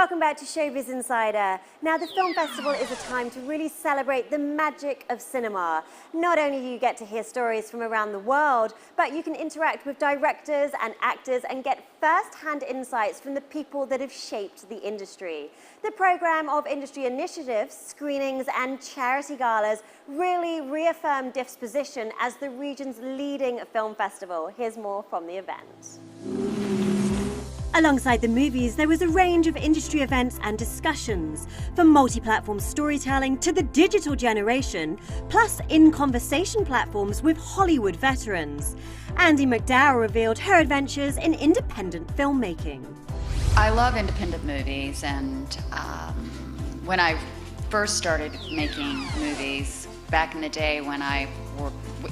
Welcome back to Showbiz Insider. Now, the film festival is a time to really celebrate the magic of cinema. Not only do you get to hear stories from around the world, but you can interact with directors and actors and get first-hand insights from the people that have shaped the industry. The program of industry initiatives, screenings and charity galas really reaffirmed DIFF's position as the region's leading film festival. Here's more from the event. Alongside the movies, there was a range of industry events and discussions, from multi-platform storytelling to the digital generation, plus in-conversation platforms with Hollywood veterans. Andie MacDowell revealed her adventures in independent filmmaking. I love independent movies, and when I first started making movies, back in the day when it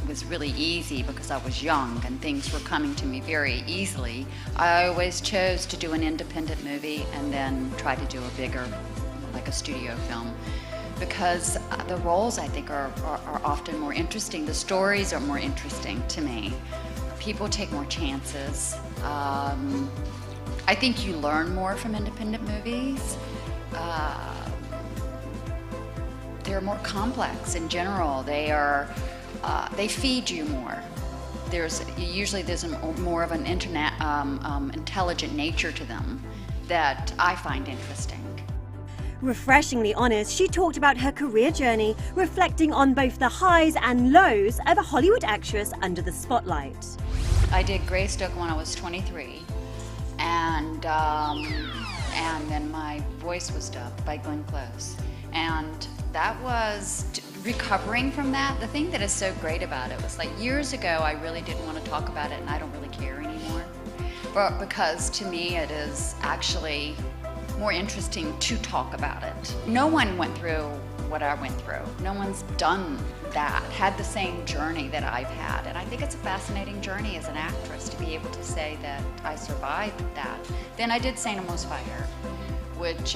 was really easy because I was young and things were coming to me very easily, I always chose to do an independent movie and then try to do a bigger, like a studio film, because the roles, I think, are often more interesting. The stories are more interesting to me. People take more chances. I think you learn more from independent movies. They're more complex in general. They feed you more. Usually there's more of an intelligent nature to them that I find interesting. Refreshingly honest, she talked about her career journey, reflecting on both the highs and lows of a Hollywood actress under the spotlight. I did Greystoke when I was 23, and then my voice was dubbed by Glenn Close, and that was recovering from that. The thing that is so great about it was, like, years ago I really didn't want to talk about it, and I don't really care anymore, but because to me it is actually more interesting to talk about it. No one went through what I went through. No one's done that, had the same journey that I've had, and I think it's a fascinating journey as an actress to be able to say that I survived that. Then I did St. Elmo's Fire, which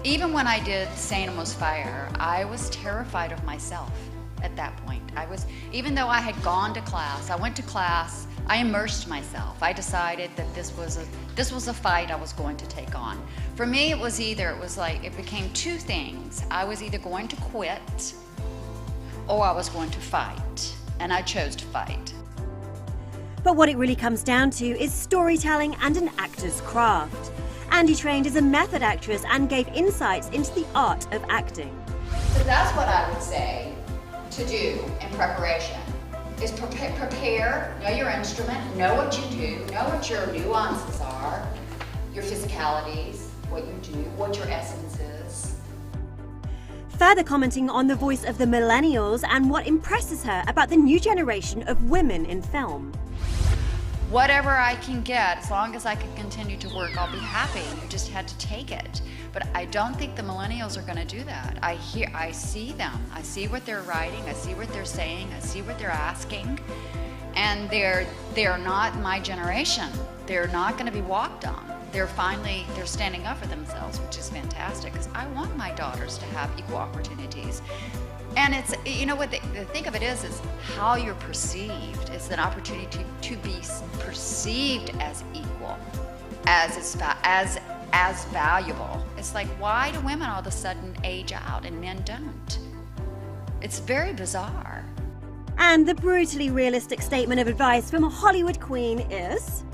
even when I did St. Elmo's Fire, I was terrified of myself at that point. Even though I had gone to class, I went to class, I immersed myself. I decided that this was a fight I was going to take on. For me, it became two things. I was either going to quit or I was going to fight, and I chose to fight. But what it really comes down to is storytelling and an actor's craft. Andie trained as a method actress and gave insights into the art of acting. So that's what I would say to do in preparation, is prepare, know your instrument, know what you do, know what your nuances are, your physicalities, what you do, what your essence is. Further commenting on the voice of the millennials and what impresses her about the new generation of women in film. Whatever I can get, as long as I can continue to work, I'll be happy. You just had to take it. But I don't think the millennials are going to do that. I see them. I see what they're writing. I see what they're saying. I see what they're asking. And they're not my generation. They're not going to be walked on. They're standing up for themselves, which is fantastic, because I want my daughters to have equal opportunities. And it's, you know what, the thing of it is how you're perceived. It's an opportunity to be perceived as equal, as valuable. It's like, why do women all of a sudden age out and men don't? It's very bizarre. And the brutally realistic statement of advice from a Hollywood queen is,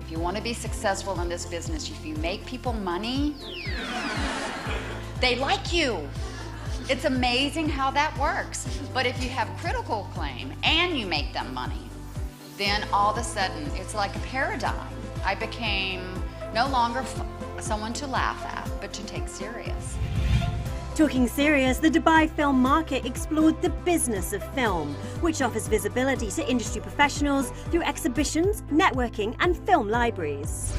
if you want to be successful in this business, if you make people money, they like you. It's amazing how that works. But if you have critical acclaim and you make them money, then all of a sudden it's like a paradigm. I became no longer someone to laugh at, but to take serious. Talking serious, the Dubai film market explored the business of film, which offers visibility to industry professionals through exhibitions, networking, and film libraries.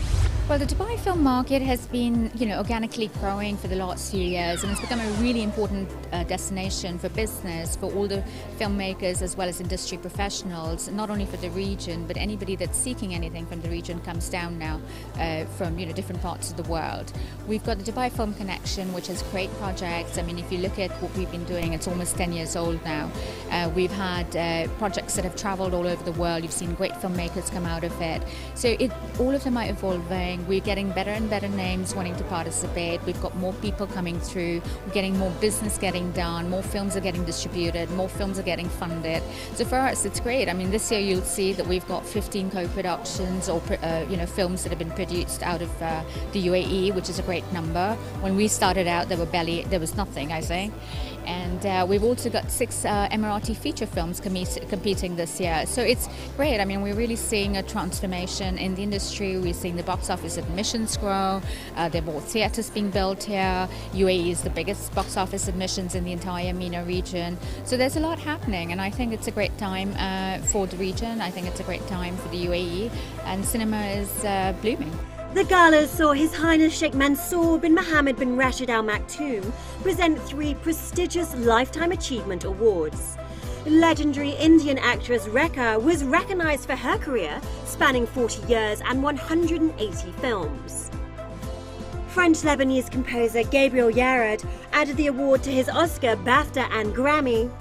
Well, the Dubai film market has been, organically growing for the last few years, and it's become a really important destination for business, for all the filmmakers as well as industry professionals, not only for the region, but anybody that's seeking anything from the region comes down now from different parts of the world. We've got the Dubai Film Connection, which has great projects. I mean, if you look at what we've been doing, it's almost 10 years old now. We've had projects that have traveled all over the world. You've seen great filmmakers come out of it. So all of them are evolving. happening. We're getting better and better names wanting to participate. We've got more people coming through. We're getting more business getting done. More films are getting distributed. More films are getting funded. So for us, it's great. I mean, this year you'll see that we've got 15 co-productions or films that have been produced out of the UAE, which is a great number. When we started out, there was nothing, I think. And we've also got 6 Emirati feature films competing this year. So it's great. I mean, we're really seeing a transformation in the industry. We're seeing the box office admissions grow. There are more theatres being built here. UAE is the biggest box office admissions in the entire MENA region. So there's a lot happening, and I think it's a great time for the region. I think it's a great time for the UAE, and cinema is blooming. The gala saw His Highness Sheikh Mansour bin Mohammed bin Rashid Al Maktoum present 3 prestigious Lifetime Achievement Awards. Legendary Indian actress Rekha was recognised for her career spanning 40 years and 180 films. French-Lebanese composer Gabriel Yared added the award to his Oscar, BAFTA and Grammy.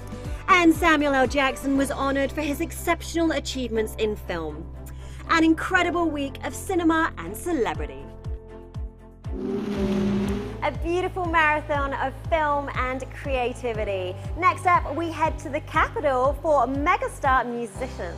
And Samuel L. Jackson was honoured for his exceptional achievements in film. An incredible week of cinema and celebrity. A beautiful marathon of film and creativity. Next up, we head to the capital for megastar musicians.